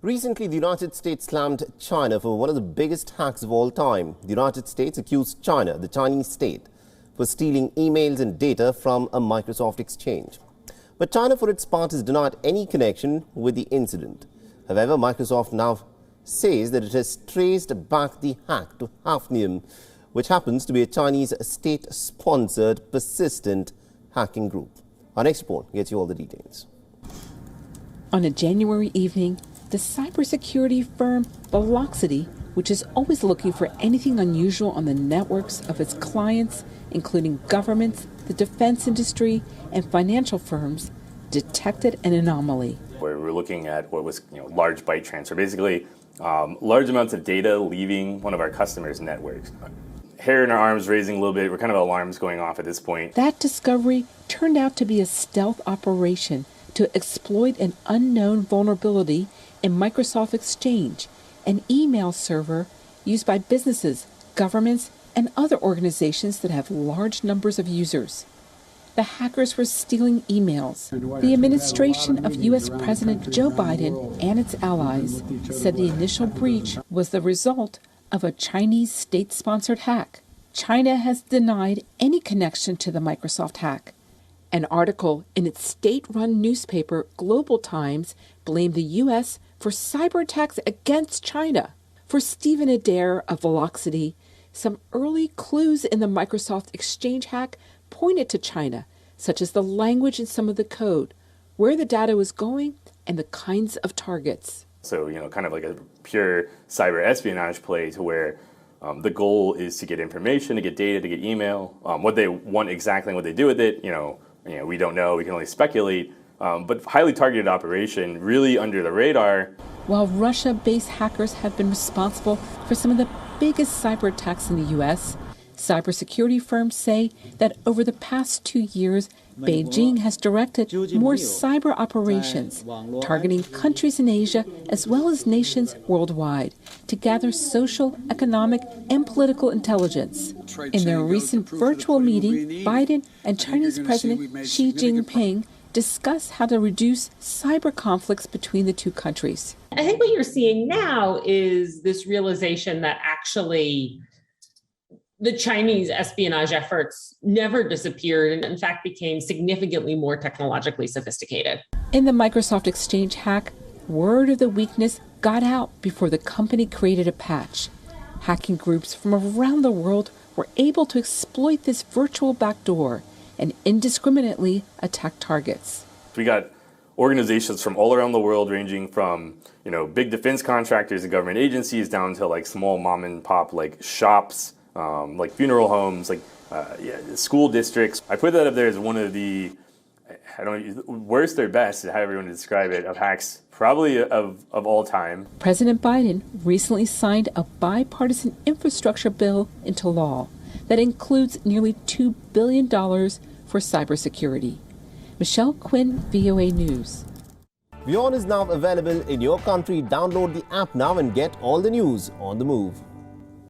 Recently, the United States slammed China for one of the biggest hacks of all time. The United States accused China, the Chinese state, for stealing emails and data from a Microsoft exchange. But China, for its part, has denied any connection with the incident. However, Microsoft now says that it has traced back the hack to Hafnium, which happens to be a Chinese state-sponsored persistent hacking group. Our next report gets you all the details. On a January evening, the cybersecurity firm Velocity, which is always looking for anything unusual on the networks of its clients, including governments, the defense industry, and financial firms, detected an anomaly. Where we're looking at what was large byte transfer, basically large amounts of data leaving one of our customers' networks. Hair in our arms raising a little bit, we're kind of alarms going off at this point. That discovery turned out to be a stealth operation to exploit an unknown vulnerability in Microsoft Exchange, an email server used by businesses, governments, and other organizations that have large numbers of users. The hackers were stealing emails. The administration of U.S. President Joe Biden and its allies said the initial breach was the result of a Chinese state-sponsored hack. China has denied any connection to the Microsoft hack. An article in its state-run newspaper, Global Times, blamed the U.S. for cyber attacks against China. For Stephen Adair of Velocity, some early clues in the Microsoft Exchange hack pointed to China, such as the language in some of the code, where the data was going, and the kinds of targets. So, kind of like a pure cyber espionage play to where the goal is to get information, to get data, to get email. What they want exactly and what they do with it, we don't know, we can only speculate. But highly targeted operation, really under the radar. While Russia-based hackers have been responsible for some of the biggest cyber attacks in the U.S., cybersecurity firms say that over the past 2 years, Beijing has directed more cyber operations, targeting countries in Asia as well as nations worldwide to gather social, economic, and political intelligence. In their recent virtual meeting, Biden and Chinese President Xi Jinping discussed how to reduce cyber conflicts between the two countries. I think what you're seeing now is this realization that actually the Chinese espionage efforts never disappeared and in fact became significantly more technologically sophisticated. In the Microsoft Exchange hack, word of the weakness got out before the company created a patch. Hacking groups from around the world were able to exploit this virtual backdoor and indiscriminately attack targets. We got organizations from all around the world, ranging from big defense contractors and government agencies down to like small mom and pop like shops, like funeral homes, like school districts. I put that up there as one of the, worst or best, however you want to describe it, of hacks probably of all time. President Biden recently signed a bipartisan infrastructure bill into law that includes nearly $2 billion for cybersecurity. Michelle Quinn, VOA News. WION is now available in your country. Download the app now and get all the news on the move.